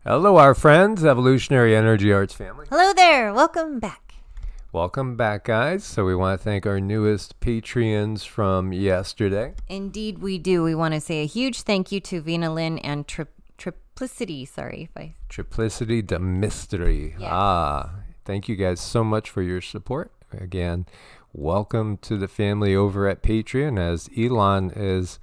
Hello, our friends, Evolutionary Energy Arts family. Hello there. Welcome back. Welcome back, guys. So we want to thank our newest Patreons from yesterday. Indeed, we do. We want to say a huge thank you to Vina Lynn and Triplicity. Sorry if I... Triplicity de Mystery. Yes. Thank you guys so much for your support. Again, welcome to the family over at Patreon as Elon is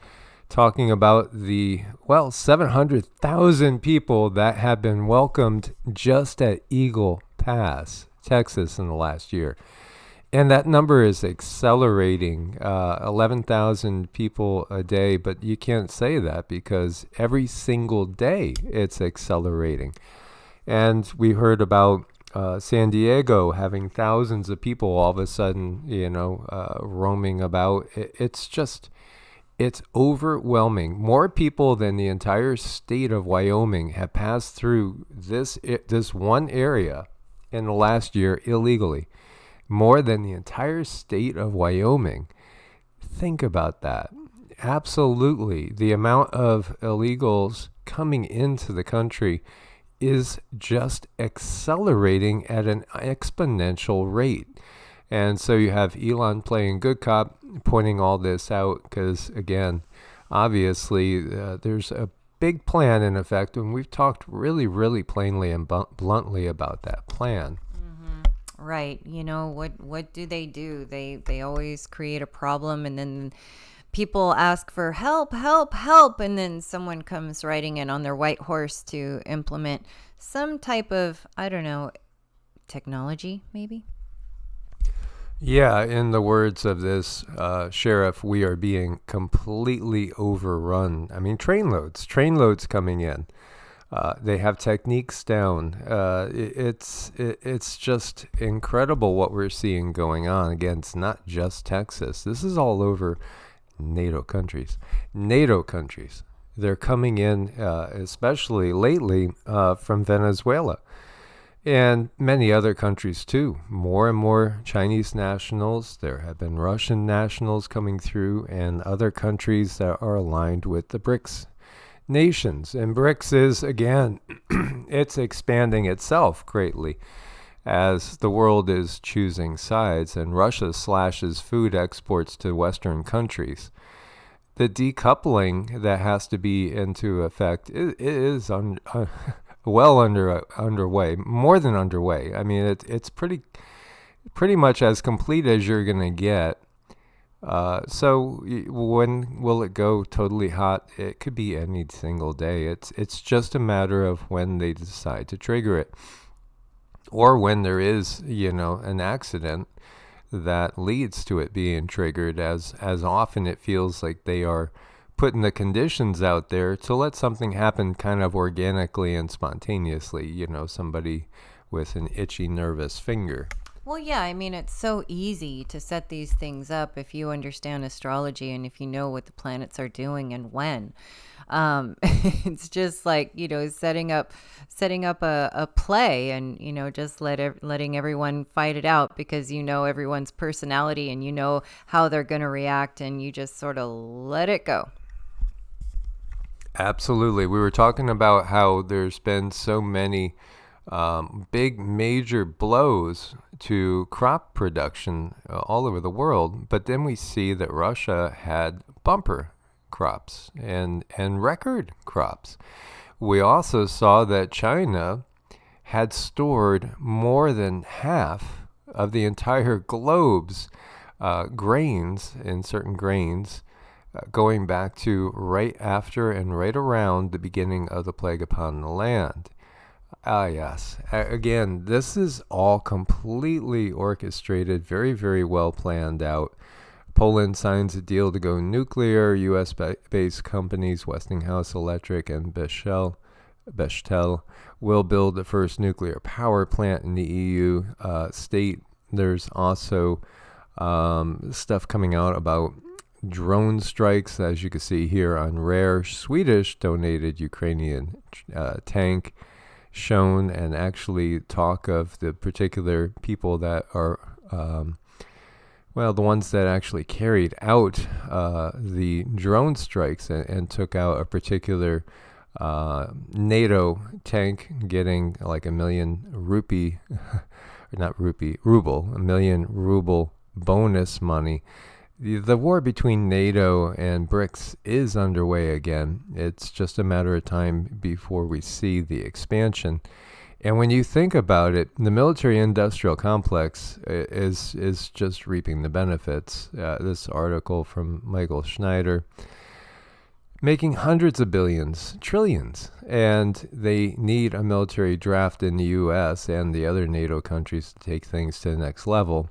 talking about the, 700,000 people that have been welcomed just at Eagle Pass, Texas in the last year. And that number is accelerating, 11,000 people a day, but you can't say that because every single day it's accelerating. And we heard about San Diego having thousands of people all of a sudden, roaming about. It's overwhelming. More people than the entire state of Wyoming have passed through this one area in the last year illegally. More than the entire state of Wyoming. Think about that. Absolutely. The amount of illegals coming into the country is just accelerating at an exponential rate. And so you have Elon playing good cop, pointing all this out because, again, obviously there's a big plan in effect, and we've talked really, really plainly and bluntly about that plan. Right. You know, what do? They always create a problem, and then people ask for help, help, help, and then someone comes riding in on their white horse to implement some type of, I don't know, technology, maybe? Yeah, in the words of this sheriff, we are being completely overrun. I mean, trainloads coming in. They have techniques down. It's just incredible what we're seeing going on. Again, it's not just Texas. This is all over NATO countries. They're coming in, especially lately, from Venezuela. And many other countries too. More and more Chinese nationals. There have been Russian nationals coming through, and other countries that are aligned with the BRICS nations. And BRICS is, again, it's expanding itself greatly as the world is choosing sides, and Russia slashes food exports to Western countries. The decoupling that has to be into effect is underway, more than underway. I mean, it's pretty much as complete as you're going to get. So when will it go totally hot? It could be any single day. It's just a matter of when they decide to trigger it, or when there is, an accident that leads to it being triggered. As often it feels like they are putting the conditions out there to let something happen kind of organically and spontaneously, somebody with an itchy, nervous finger. Well, yeah, I mean, it's so easy to set these things up if you understand astrology and if you know what the planets are doing and when. It's just like, setting up a play and, just letting everyone fight it out because everyone's personality and how they're going to react, and you just sort of let it go. Absolutely. We were talking about how there's been so many big major blows to crop production all over the world, but then we see that Russia had bumper crops and record crops. We also saw that China had stored more than half of the entire globe's grains in certain grains, going back to right after and right around the beginning of the plague upon the land. Yes. Again, this is all completely orchestrated, very, very well planned out. Poland signs a deal to go nuclear. U.S.-based companies Westinghouse Electric and Bechtel will build the first nuclear power plant in the EU state. There's also stuff coming out about drone strikes, as you can see here on rare Swedish donated Ukrainian tank shown, and actually talk of the particular people that are the ones that actually carried out the drone strikes and took out a particular NATO tank getting like a million rupee, or not rupee, ruble, a million ruble bonus money. The war between NATO and BRICS is underway again. It's just a matter of time before we see the expansion. And when you think about it, the military-industrial complex is just reaping the benefits. This article from Michael Schneider, making hundreds of billions, trillions, and they need a military draft in the U.S. and the other NATO countries to take things to the next level.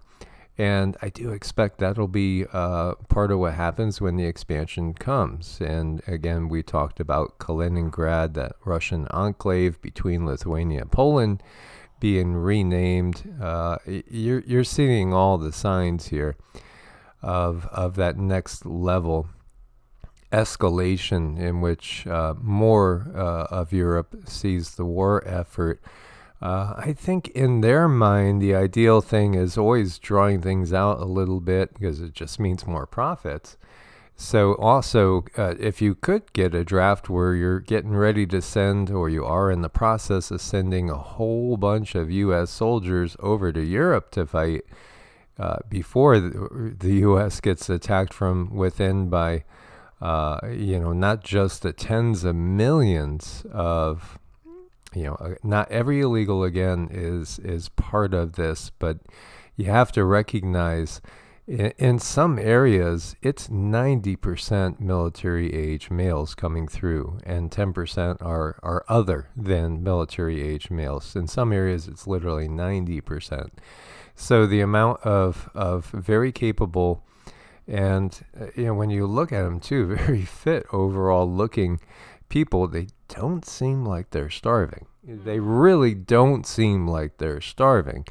And I do expect that'll be part of what happens when the expansion comes. And again, we talked about Kaliningrad, that Russian enclave between Lithuania and Poland, being renamed. You're seeing all the signs here of that next level escalation in which more of Europe sees the war effort. I think in their mind, the ideal thing is always drawing things out a little bit because it just means more profits. So also, if you could get a draft where you're getting ready to send, or you are in the process of sending a whole bunch of U.S. soldiers over to Europe to fight before the U.S. gets attacked from within by, not just the tens of millions of, not every illegal, again, is part of this, but you have to recognize in some areas it's 90% military age males coming through, and 10% are other than military age males. In some areas it's literally 90%. So the amount of very capable, and when you look at them too, very fit overall looking people, they don't seem like they're starving. They really don't seem like they're starving.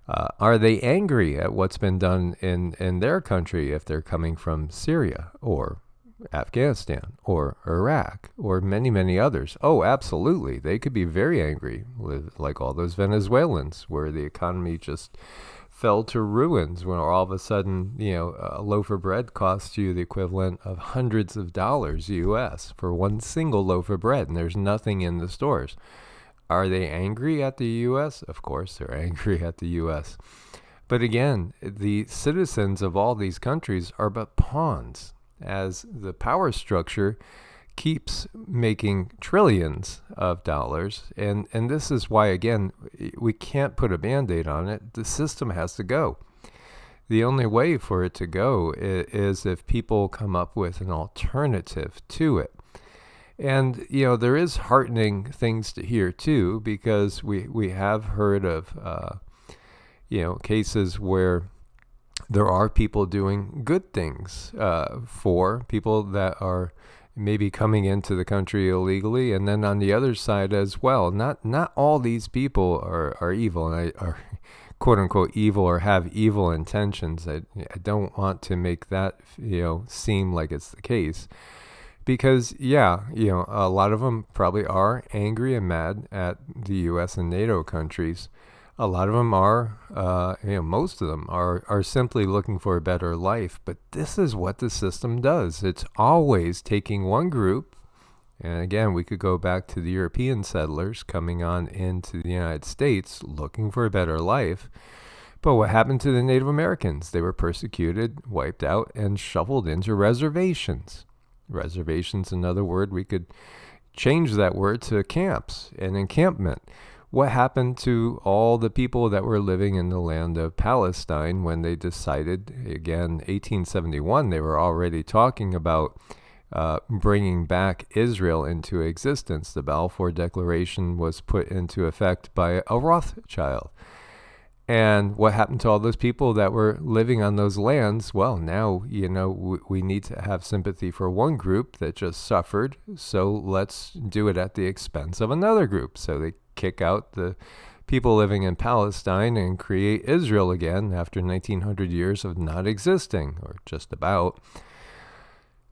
Are they angry at what's been done in their country if they're coming from Syria or Afghanistan or Iraq or many, many others? Oh, absolutely. They could be very angry with like all those Venezuelans where the economy just fell to ruins when all of a sudden, a loaf of bread costs you the equivalent of hundreds of dollars US for one single loaf of bread, and there's nothing in the stores. Are they angry at the US? Of course they're angry at the US. But again, the citizens of all these countries are but pawns as the power structure keeps making trillions of dollars. And this is why, again, we can't put a Band-Aid on it. The system has to go. The only way for it to go is if people come up with an alternative to it. And, there is heartening things to hear, too, because we have heard of, cases where there are people doing good things for people that are maybe coming into the country illegally, and then on the other side as well. Not all these people are evil, and are quote unquote evil or have evil intentions. I don't want to make that seem like it's the case, because a lot of them probably are angry and mad at the U.S. and NATO countries. A lot of them are, most of them are simply looking for a better life. But this is what the system does. It's always taking one group, and again, we could go back to the European settlers coming on into the United States looking for a better life. But what happened to the Native Americans? They were persecuted, wiped out, and shoveled into reservations. Reservations, another word, we could change that word to camps and encampment. What happened to all the people that were living in the land of Palestine when they decided, again, 1871, they were already talking about bringing back Israel into existence. The Balfour Declaration was put into effect by a Rothschild. And what happened to all those people that were living on those lands? Well, now, we need to have sympathy for one group that just suffered, so let's do it at the expense of another group. So they kick out the people living in Palestine and create Israel again after 1900 years of not existing, or just about.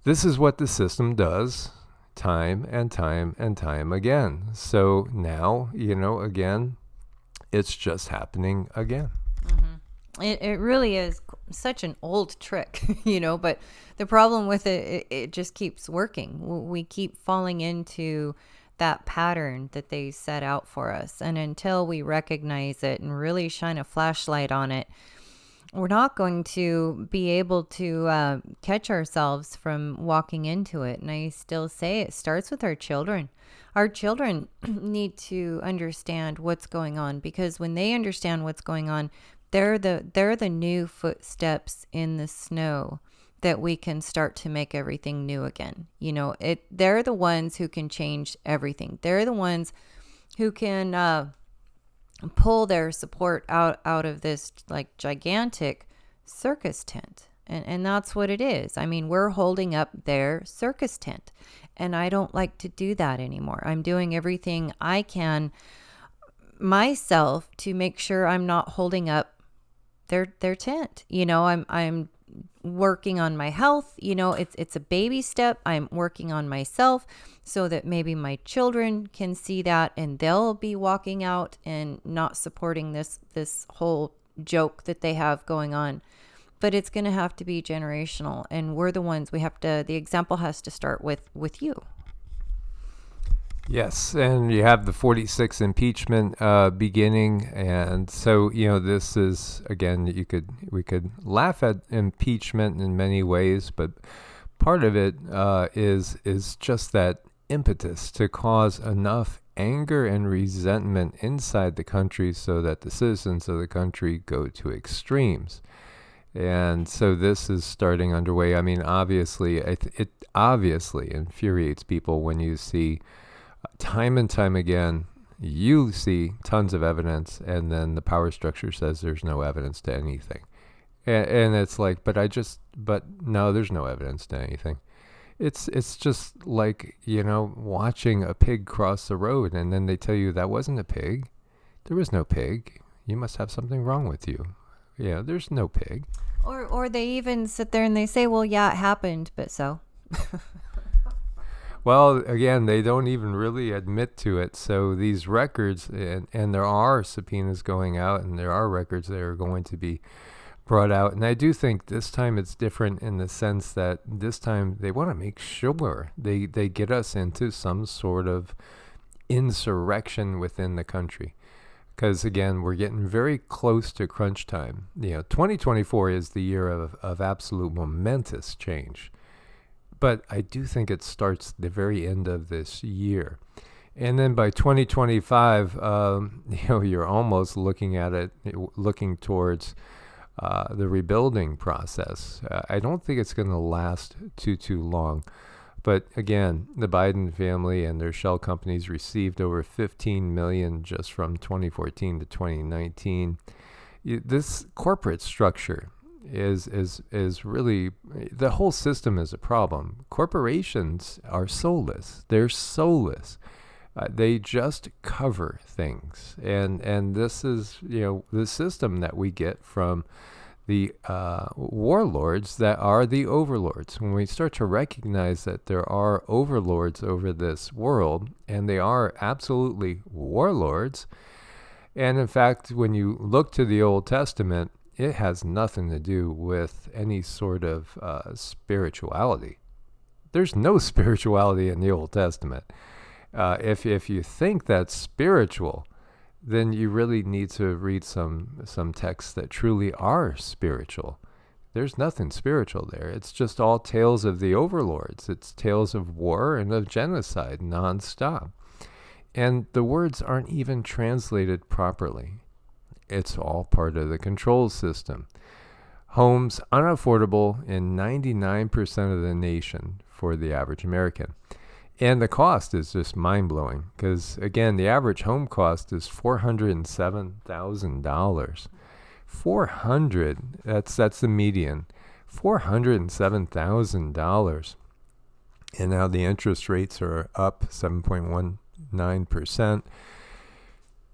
This is what the system does time and time and time again. So now, again, it's just happening again. Mm-hmm. It really is such an old trick, but the problem with it just keeps working. We keep falling into that pattern that they set out for us. And until we recognize it and really shine a flashlight on it, we're not going to be able to catch ourselves from walking into it. And I still say it starts with our children. Our children need to understand what's going on, because when they understand what's going on, they're the new footsteps in the snow that we can start to make everything new again. They're the ones who can change everything. They're the ones who can pull their support out of this like gigantic circus tent. And that's what it is. I mean, we're holding up their circus tent, and I don't like to do that anymore. I'm doing everything I can myself to make sure I'm not holding up their tent. I'm working on my health. It's a baby step. I'm working on myself so that maybe my children can see that, and they'll be walking out and not supporting this whole joke that they have going on. But it's going to have to be generational, and we're the ones the example has to start with you. Yes, and you have the 46 impeachment beginning, and so this is, again, we could laugh at impeachment in many ways, but part of it is just that impetus to cause enough anger and resentment inside the country so that the citizens of the country go to extremes. And so this is starting underway. I mean, obviously, it obviously infuriates people when you see time and time again, you see tons of evidence, and then the power structure says there's no evidence to anything. And it's like, but no, there's no evidence to anything. It's just like, watching a pig cross the road, and then they tell you that wasn't a pig. There was no pig. You must have something wrong with you. Yeah, there's no pig. Or they even sit there and they say, well, yeah, it happened, but so. Well, again, they don't even really admit to it. So these records, and there are subpoenas going out, and there are records that are going to be brought out. And I do think this time it's different in the sense that this time they want to make sure they get us into some sort of insurrection within the country. Because, again, we're getting very close to crunch time. 2024 is the year of absolute momentous change. But I do think it starts the very end of this year. And then by 2025, you're almost looking at it, looking towards the rebuilding process. I don't think it's going to last too long. But again, the Biden family and their shell companies received over $15 million just from 2014 to 2019. This corporate structure is really, the whole system is a problem. Corporations are soulless. They're soulless. They just cover things. And this is, the system that we get from the warlords that are the overlords. When we start to recognize that there are overlords over this world, and they are absolutely warlords, and in fact, when you look to the Old Testament, it has nothing to do with any sort of spirituality. There's no spirituality in the Old Testament. If you think that's spiritual, then you really need to read some texts that truly are spiritual. There's nothing spiritual there. It's just all tales of the overlords. It's tales of war and of genocide nonstop. And the words aren't even translated properly. It's all part of the control system. Homes unaffordable in 99% of the nation for the average American. And the cost is just mind-blowing because, again, the average home cost is $407,000. That's the median. $407,000. And now the interest rates are up 7.19%.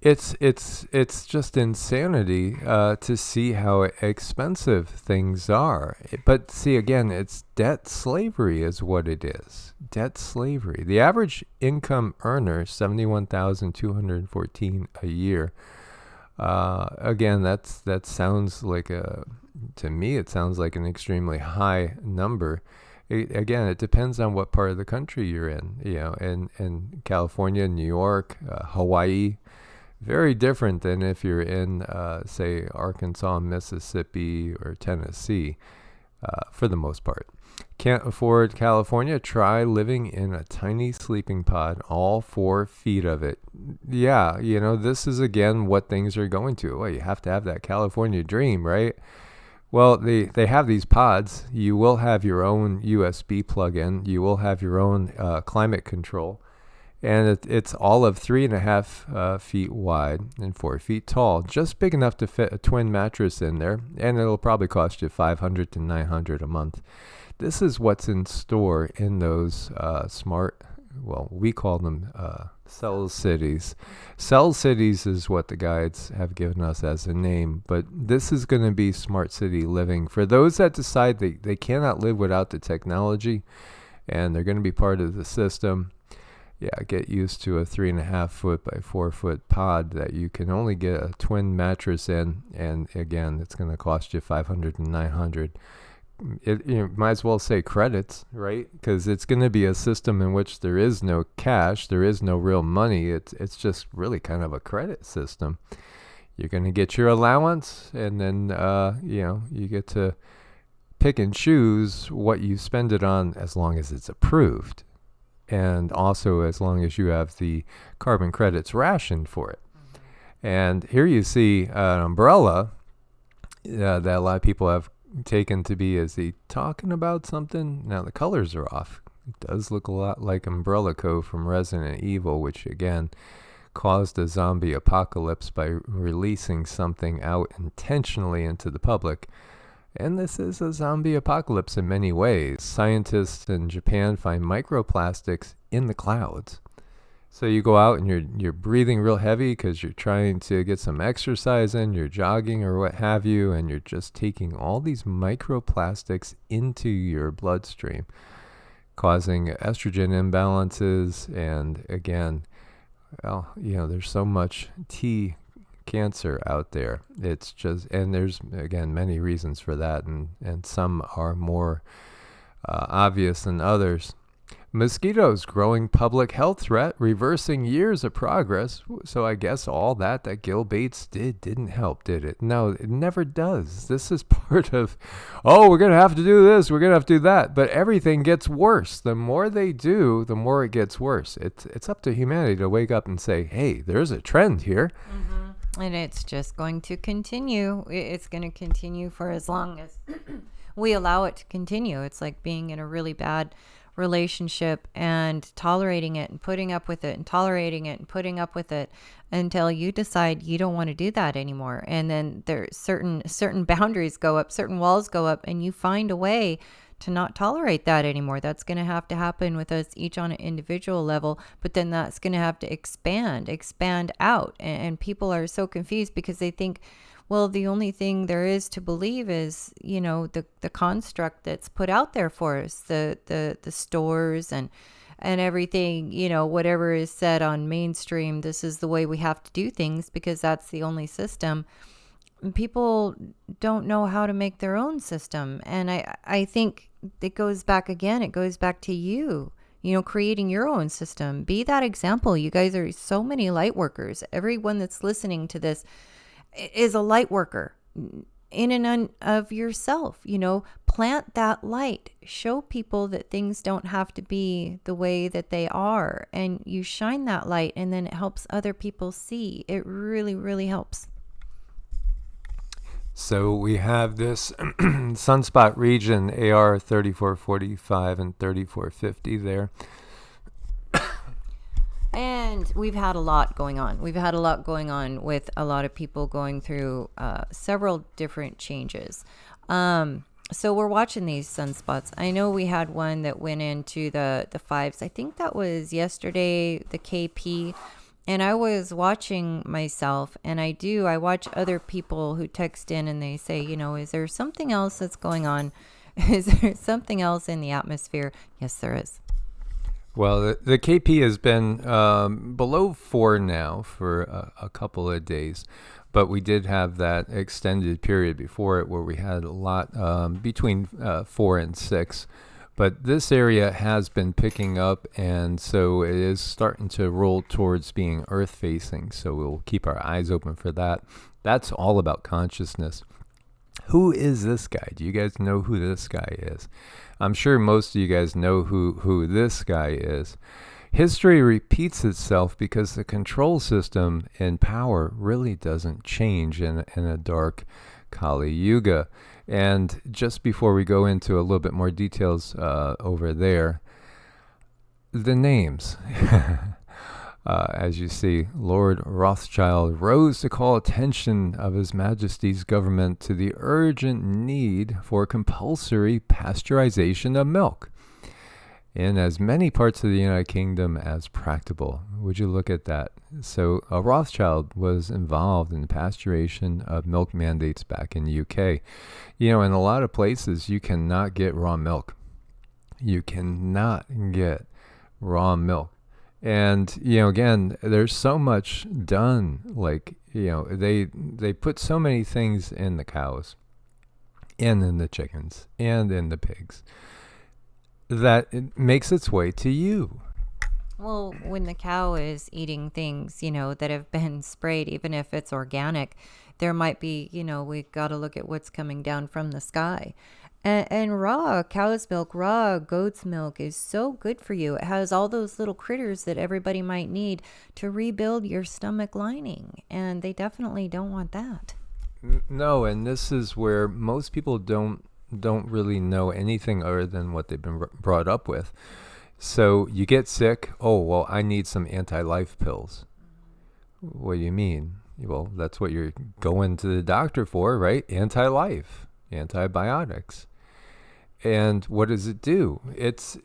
It's just insanity to see how expensive things are. But see, again, it's debt slavery is what it is. Debt slavery. The average income earner, $71,214 a year. Again, that sounds like to me, it sounds like an extremely high number. Again, it depends on what part of the country you're in. In California, New York, Hawaii, very different than if you're in, say, Arkansas, Mississippi, or Tennessee, for the most part. Can't afford California? Try living in a tiny sleeping pod, all 4 feet of it. Yeah, this is again what things are going to. Well, you have to have that California dream, right? Well, they have these pods. You will have your own USB plug-in. You will have your own climate control. And it's all of 3.5 feet wide and 4 feet tall, just big enough to fit a twin mattress in there. And it'll probably cost you $500 to $900 a month. This is what's in store in those smart, well, we call them cell cities. Cell cities is what the guides have given us as a name, but this is going to be smart city living for those that decide they cannot live without the technology, and they're going to be part of the system. Yeah, get used to a 3.5 foot by 4 foot pod that you can only get a twin mattress in, and again, it's going to cost you $500 to $900. You might as well say credits, right? Because it's going to be a system in which there is no cash, there is no real money. It's just really kind of a credit system. You're going to get your allowance, and then you get to pick and choose what you spend it on as long as it's approved, and also as long as you have the carbon credits rationed for it. And here you see an umbrella that a lot of people have taken to be, is he talking about something? Now the colors are off. It does look a lot like Umbrella Co. from Resident Evil, which again caused a zombie apocalypse by releasing something out intentionally into the public. And this is a zombie apocalypse in many ways. Scientists in Japan find microplastics in the clouds. So you go out and you're breathing real heavy because you're trying to get some exercise in, you're jogging or what have you, and you're just taking all these microplastics into your bloodstream, causing estrogen imbalances. And again, well, there's so much T cancer out there. It's just, and there's again many reasons for that, and some are more obvious than others. Mosquitoes, growing public health threat, reversing years of progress. So I guess all that Gil Bates didn't help, did it? No, it never does. This is part of, we're going to have to do this, we're going to have to do that. But everything gets worse. The more they do, the more it gets worse. It's up to humanity to wake up and say, hey, there's a trend here. Mm-hmm. And it's just going to continue. It's going to continue for as long as we allow it to continue. It's like being in a really bad relationship and tolerating it and putting up with it and tolerating it and putting up with it until you decide you don't want to do that anymore. And then there's certain boundaries go up, certain walls go up, and you find a way to not tolerate that anymore. That's going to have to happen with us each on an individual level, but then that's going to have to expand out. And people are so confused because they think, well, the only thing there is to believe is, the construct that's put out there for us, the stores and everything, whatever is said on mainstream, this is the way we have to do things because that's the only system. People don't know how to make their own system. And I think it goes back to you, creating your own system. Be that example. You guys are so many light workers. Everyone that's listening to this is a light worker in and of yourself. Plant that light, show people that things don't have to be the way that they are, and you shine that light, and then it helps other people see. It really, really helps. So we have this sunspot region, AR 3445 and 3450 there. And we've had a lot going on. We've had a lot going on with a lot of people going through several different changes. So we're watching these sunspots. I know we had one that went into the fives. I think that was yesterday, the KP. And I was watching myself, and I watch other people who text in and they say, is there something else that's going on? Is there something else in the atmosphere? Yes, there is. Well, the KP has been below 4 now for a couple of days, but we did have that extended period before it where we had a lot between 4 and 6. But this area has been picking up, and so it is starting to roll towards being earth-facing. So we'll keep our eyes open for that. That's all about consciousness. Who is this guy? Do you guys know who this guy is? I'm sure most of you guys know who this guy is. History repeats itself because the control system and power really doesn't change in a dark Kali Yuga. And just before we go into a little bit more details over there, the names. As you see, Lord Rothschild rose to call attention of His Majesty's government to the urgent need for compulsory pasteurization of milk in as many parts of the United Kingdom as practicable. Would you look at that? So Rothschild was involved in the pasteurization of milk mandates back in the UK. You know, in a lot of places, you cannot get raw milk. You cannot get raw milk. And, you know, again, there's so much done. Like, you know, they put so many things in the cows and in the chickens and in the pigs that it makes its way to you. Well, when the cow is eating things, you know, that have been sprayed, even if it's organic, there might be, you know, we got to look at what's coming down from the sky. And raw cow's milk, raw goat's milk is so good for you. It has all those little critters that everybody might need to rebuild your stomach lining. And they definitely don't want that. No, and this is where most people don't really know anything other than what they've been brought up with. So you get sick. Oh, well, I need some anti-life pills. What do you mean? Well, that's what you're going to the doctor for, right? Anti-life, antibiotics. And what does it do? It's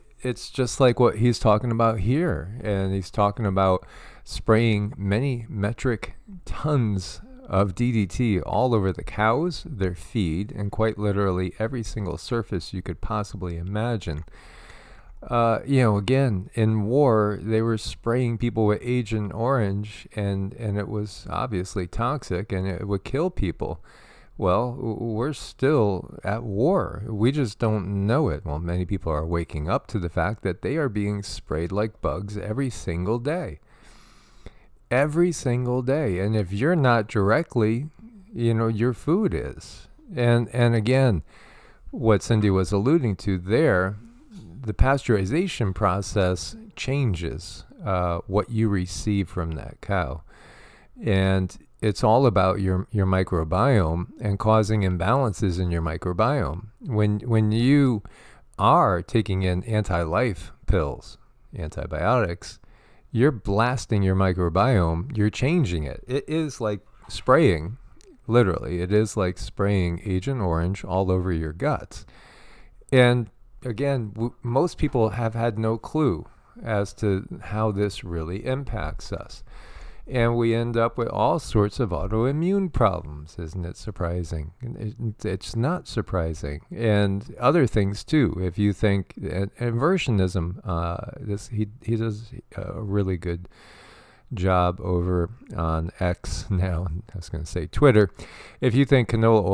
just like what he's talking about here. And he's talking about spraying many metric tons of DDT all over the cows, their feed, and quite literally every single surface you could possibly imagine. You know, again, in war, they were spraying people with Agent Orange, and it was obviously toxic, and it would kill people. Well, we're still at war. We just don't know it. Well, many people are waking up to the fact that they are being sprayed like bugs every single day. Every single day. And if you're not directly, you know, your food is. And again, what Cindy was alluding to there, the pasteurization process changes what you receive from that cow. And it's all about your microbiome and causing imbalances in your microbiome. When you are taking in anti-life pills, antibiotics, you're blasting your microbiome, you're changing it. It is like spraying, literally, it is like spraying Agent Orange all over your guts. And again, most people have had no clue as to how this really impacts us. And we end up with all sorts of autoimmune problems. Isn't it surprising? It's not surprising. And other things too. If you think inversionism, he does a really good job over on X now. I was going to say Twitter. If you think canola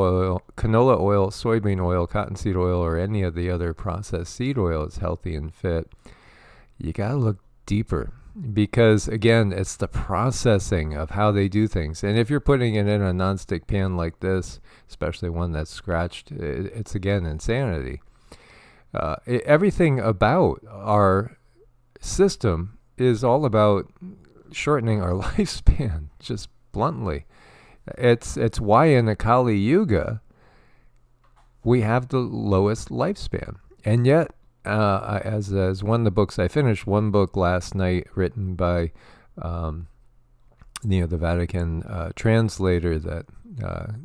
oil, soybean oil, cottonseed oil, or any of the other processed seed oil is healthy and fit, you got to look deeper. Because again, it's the processing of how they do things. And if you're putting it in a nonstick pan like this, especially one that's scratched, it's again insanity. Everything about our system is all about shortening our lifespan, just bluntly. It's why in the Kali Yuga we have the lowest lifespan. And yet, as one of the books I finished, one book last night written by the Vatican translator that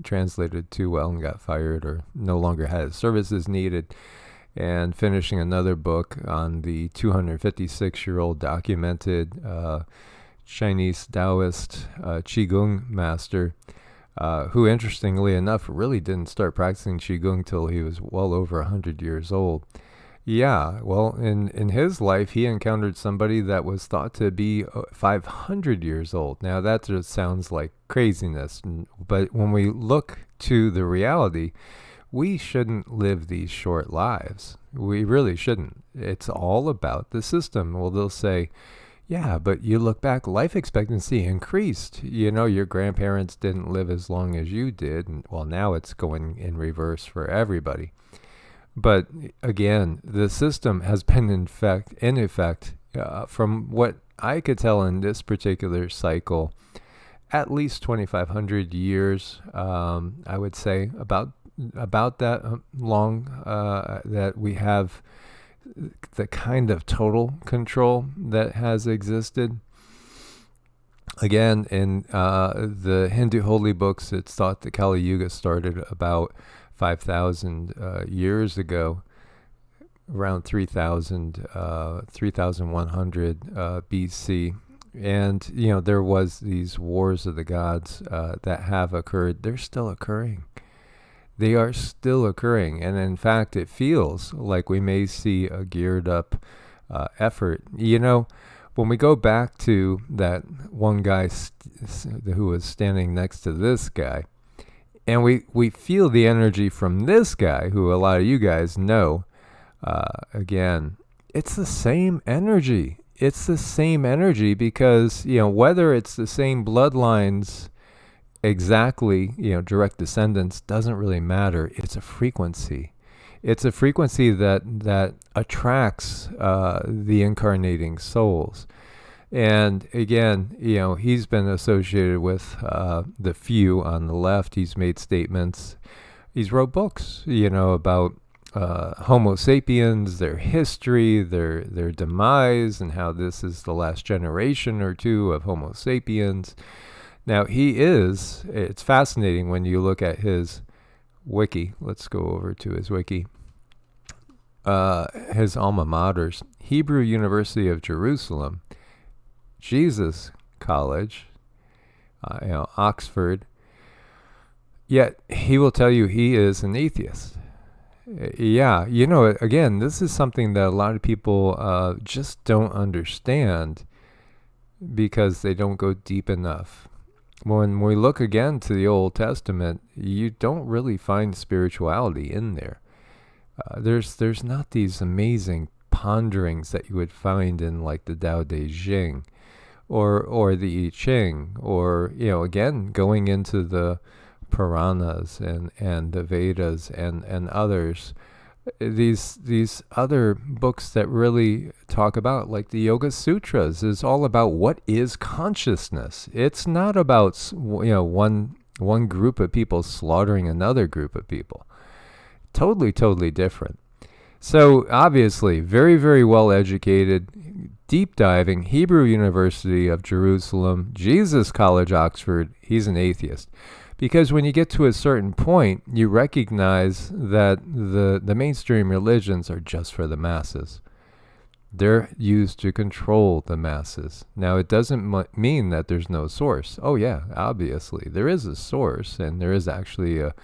translated too well and got fired or no longer had his services needed, and finishing another book on the 256-year-old documented Chinese Taoist Qigong master, who interestingly enough really didn't start practicing Qigong till he was well over 100 years old. Yeah, well, in his life, he encountered somebody that was thought to be 500 years old. Now, that just sounds like craziness. But when we look to the reality, we shouldn't live these short lives. We really shouldn't. It's all about the system. Well, they'll say, yeah, but you look back, life expectancy increased. You know, your grandparents didn't live as long as you did. And, well, now it's going in reverse for everybody. But again, the system has been in effect, from what I could tell in this particular cycle, at least 2,500 years. I would say about that long that we have the kind of total control that has existed. Again, in the Hindu holy books, it's thought that Kali Yuga started about 5,000 years ago, around 3,100 BC. And, you know, there was these wars of the gods that have occurred. They're still occurring. They are still occurring. And in fact, it feels like we may see a geared up effort. You know, when we go back to that one guy who was standing next to this guy, and we feel the energy from this guy, who a lot of you guys know, again, it's the same energy. It's the same energy because, you know, whether it's the same bloodlines exactly, you know, direct descendants, doesn't really matter. It's a frequency. It's a frequency that attracts the incarnating souls. And again, you know, he's been associated with the few on the left. He's made statements. He's wrote books, you know, about Homo sapiens, their history, their demise, and how this is the last generation or two of Homo sapiens. Now, it's fascinating when you look at his wiki. Let's go over to his wiki. His alma maters, Hebrew University of Jerusalem, Jesus College, you know, Oxford. Yet he will tell you he is an atheist. Yeah, you know, again, this is something that a lot of people just don't understand because they don't go deep enough. When we look again to the Old Testament, you don't really find spirituality in there. There's not these amazing ponderings that you would find in like the Tao Te Ching or the I Ching, or, you know, again, going into the Puranas and the Vedas and others. These other books that really talk about, like the Yoga Sutras, is all about what is consciousness. It's not about, you know, one group of people slaughtering another group of people. Totally different. So obviously, very, very well educated, deep diving, Hebrew University of Jerusalem, Jesus College, Oxford. He's an atheist. Because when you get to a certain point, you recognize that the mainstream religions are just for the masses. They're used to control the masses. Now, it doesn't mean that there's no source. Oh, yeah, obviously. There is a source, and there is actually a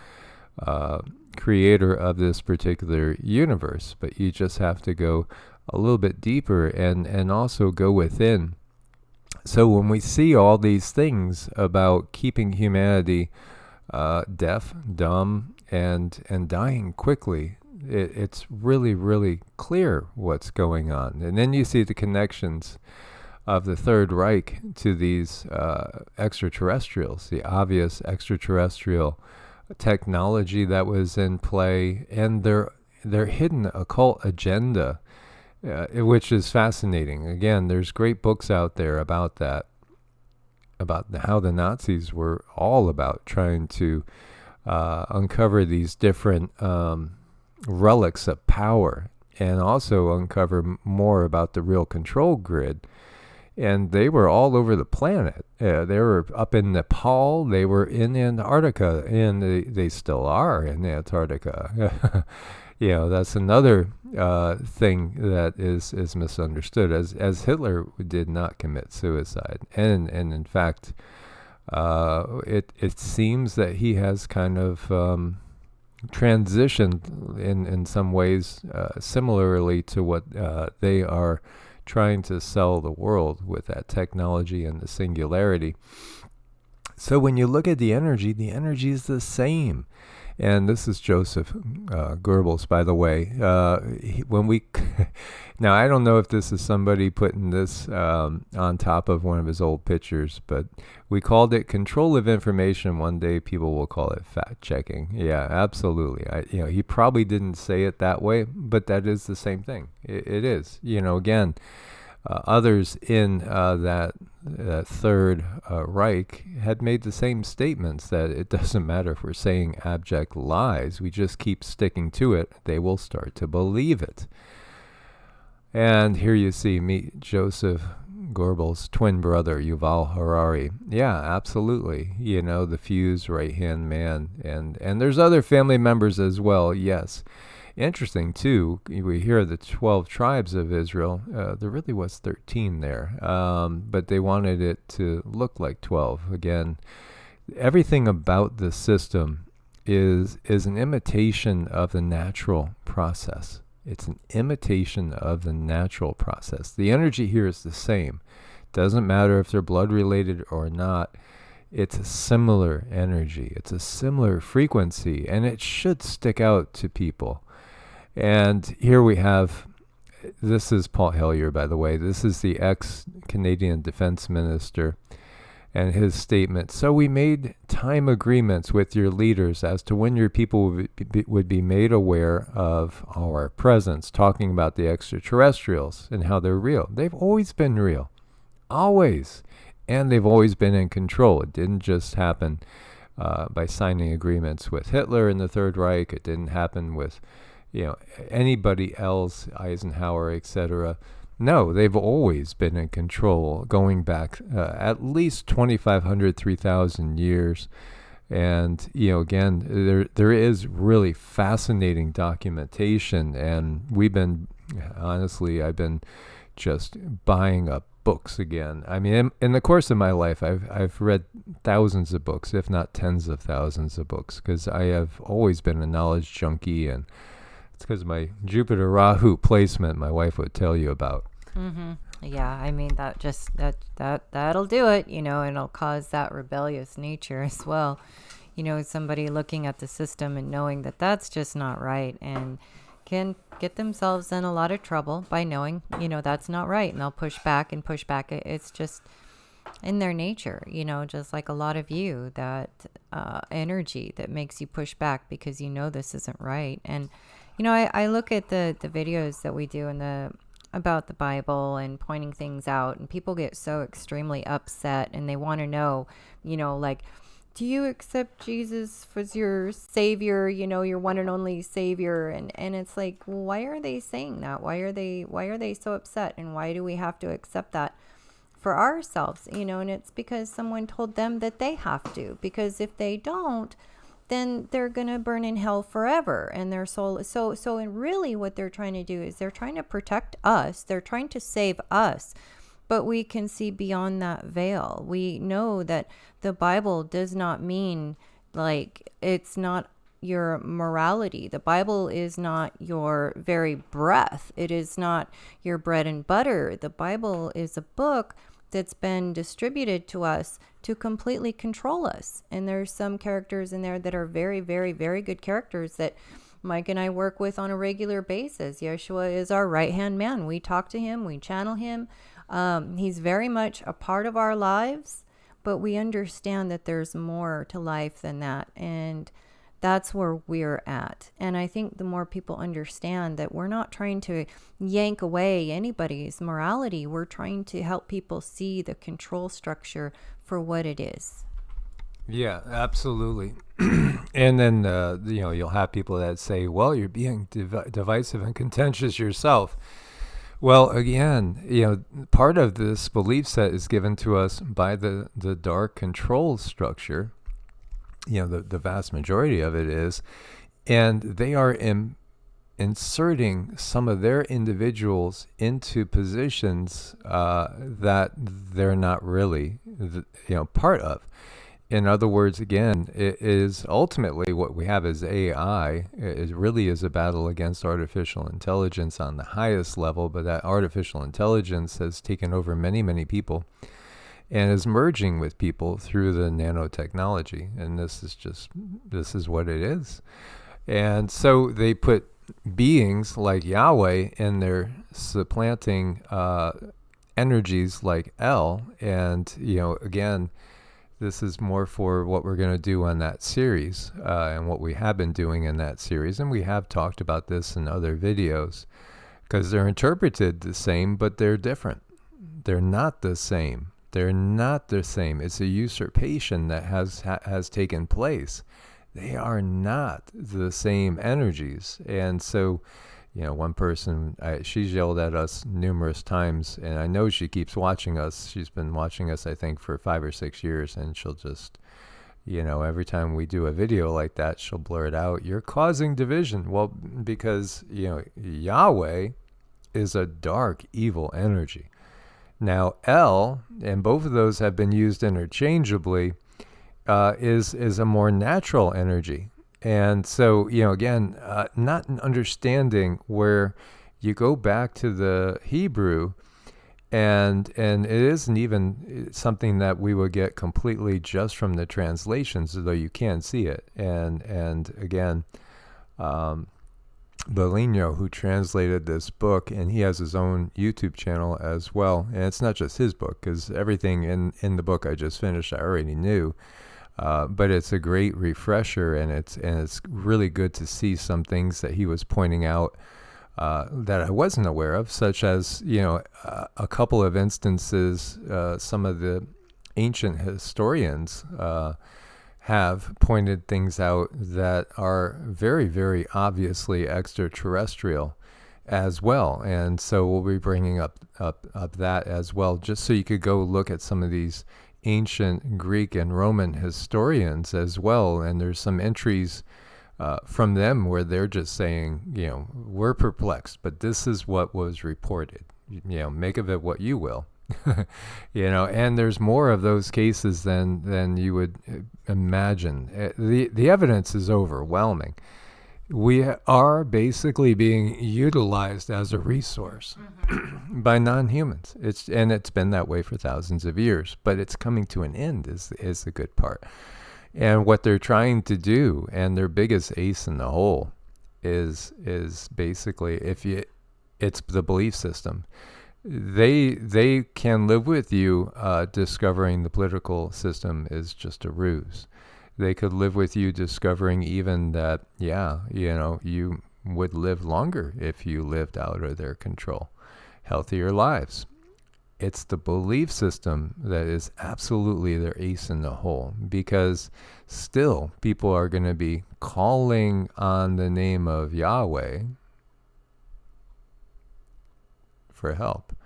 creator of this particular universe. But you just have to go a little bit deeper and also go within. So when we see all these things about keeping humanity deaf, dumb, and dying quickly, it's really, really clear what's going on. And then you see the connections of the Third Reich to these extraterrestrials, the obvious extraterrestrial technology that was in play, and their hidden occult agenda. Which is fascinating. Again, there's great books out there about that, about how the Nazis were all about trying to uncover these different relics of power, and also uncover more about the real control grid. And they were all over the planet. They were up in Nepal. They were in Antarctica, and they still are in Antarctica. You know, that's another thing that is misunderstood, as Hitler did not commit suicide. And in fact, it seems that he has kind of transitioned in some ways similarly to what they are trying to sell the world with that technology and the singularity. So when you look at the energy is the same. And this is Joseph Goebbels, by the way. When we now, I don't know if this is somebody putting this on top of one of his old pictures, but we called it control of information. One day, people will call it fact checking. Yeah, absolutely. He probably didn't say it that way, but that is the same thing. It is. Again. Others in that Third Reich had made the same statements, that it doesn't matter if we're saying abject lies, we just keep sticking to it, they will start to believe it. And here you see meet Joseph Goebbels' twin brother, Yuval Harari. Yeah, absolutely. The Fuse right-hand man. And there's other family members as well, yes. Interesting, too, we hear the 12 tribes of Israel. There really was 13 there, but they wanted it to look like 12. Again, everything about the system is an imitation of the natural process. It's an imitation of the natural process. The energy here is the same. Doesn't matter if they're blood related or not. It's a similar energy. It's a similar frequency, and it should stick out to people. And here we have, this is Paul Hellyer, by the way. This is the ex-Canadian defense minister and his statement. So we made time agreements with your leaders as to when your people would be made aware of our presence, talking about the extraterrestrials and how they're real. They've always been real. Always. And they've always been in control. It didn't just happen by signing agreements with Hitler in the Third Reich. It didn't happen with anybody else, Eisenhower, etc. No, they've always been in control, going back at least 2,500, 3,000 years. And, again, there is really fascinating documentation. And I've been just buying up books again. I mean, in the course of my life, I've read thousands of books, if not tens of thousands of books, because I have always been a knowledge junkie, and it's because my Jupiter Rahu placement, my wife would tell you about. Mm-hmm. Yeah, I mean, that'll do it, and it'll cause that rebellious nature as well. Somebody looking at the system and knowing that that's just not right, and can get themselves in a lot of trouble by knowing, that's not right, and they'll push back and push back. It's just in their nature, just like a lot of you, that energy that makes you push back because this isn't right. And I look at the videos that we do about the Bible and pointing things out, and people get so extremely upset, and they want to know, like, do you accept Jesus as your savior, your one and only savior? And it's like, well, why are they saying that? Why are they so upset? And why do we have to accept that for ourselves? And it's because someone told them that they have to, because if they don't, then they're going to burn in hell forever, and their soul. So and really what they're trying to do is they're trying to protect us. They're trying to save us. But we can see beyond that veil. We know that the Bible does not mean, like, it's not your morality. The Bible is not your very breath. It is not your bread and butter. The Bible is a book that's been distributed to us to completely control us. And there's some characters in there that are very, very, very good characters that Mike and I work with on a regular basis. Yeshua is our right-hand man. We talk to him. We channel him. He's very much a part of our lives, but we understand that there's more to life than that. And that's where we're at. And I think the more people understand that we're not trying to yank away anybody's morality, we're trying to help people see the control structure for what it is. Yeah, absolutely. And then, you'll have people that say, well, you're being divisive and contentious yourself. Well, again, part of this belief set is given to us by the dark control structure. The vast majority of it is, and they are inserting some of their individuals into positions that they're not really, part of. In other words, again, it is ultimately what we have as AI. It really is a battle against artificial intelligence on the highest level, but that artificial intelligence has taken over many, many people. and is merging with people through the nanotechnology. And this is what it is. And so they put beings like Yahweh in there supplanting energies like El. And, again, this is more for what we're going to do on that series and what we have been doing in that series. And we have talked about this in other videos because they're interpreted the same, but they're different. They're not the same. They're not the same. It's a usurpation that has taken place. They are not the same energies. And so, one person, she's yelled at us numerous times, and I know she keeps watching us. She's been watching us, I think, for 5 or 6 years, and she'll just, every time we do a video like that, she'll blur it out. You're causing division. Well, because, Yahweh is a dark, evil energy. Now, El, and both of those have been used interchangeably, is a more natural energy. And so, again, not understanding where you go back to the Hebrew, and it isn't even something that we would get completely just from the translations, though you can see it. And again, Bolino, who translated this book, and he has his own YouTube channel as well. And it's not just his book, because everything in the book I just finished, I already knew. But it's a great refresher, and it's really good to see some things that he was pointing out that I wasn't aware of, such as a couple of instances. Some of the ancient historians have pointed things out that are very, very obviously extraterrestrial as well, and so we'll be bringing up that as well, just so you could go look at some of these ancient Greek and Roman historians as well. And there's some entries from them where they're just saying, we're perplexed, but this is what was reported. Make of it what you will. And there's more of those cases than you would imagine. The evidence is overwhelming. We are basically being utilized as a resource by non-humans. It's been that way for thousands of years, but it's coming to an end is the good part. And what they're trying to do, and their biggest ace in the hole, is basically it's the belief system. They can live with you discovering the political system is just a ruse. They could live with you discovering even that, you would live longer if you lived out of their control, healthier lives. It's the belief system that is absolutely their ace in the hole, because still people are going to be calling on the name of Yahweh for help.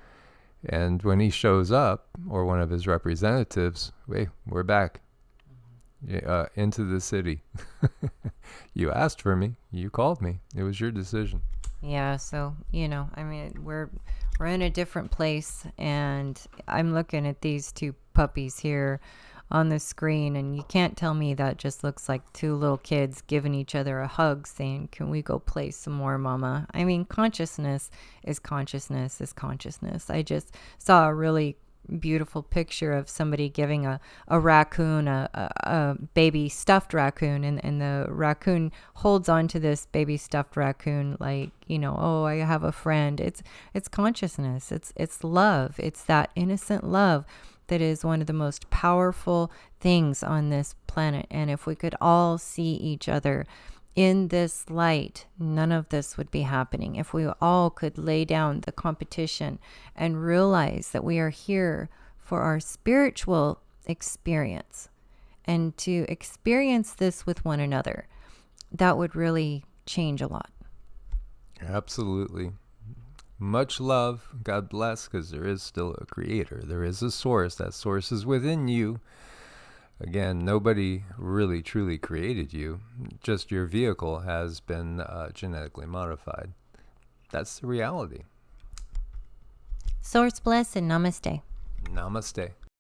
And when he shows up, or one of his representatives, hey, we're back. Into the city. You asked for me. You called me. It was your decision. Yeah, so, we're in a different place, and I'm looking at these two puppies here on the screen, and you can't tell me that just looks like two little kids giving each other a hug saying, can we go play some more, mama? Consciousness is consciousness is consciousness. I just saw a really beautiful picture of somebody giving a raccoon a baby stuffed raccoon, and the raccoon holds on to this baby stuffed raccoon like, oh, I have a friend. It's consciousness. It's love. It's that innocent love that is one of the most powerful things on this planet. And if we could all see each other in this light, none of this would be happening. If we all could lay down the competition and realize that we are here for our spiritual experience and to experience this with one another, that would really change a lot. Absolutely. Much love. God bless, because there is still a creator. There is a source. That source is within you. Again, nobody really truly created you. Just your vehicle has been genetically modified. That's the reality. Source bless and namaste. Namaste.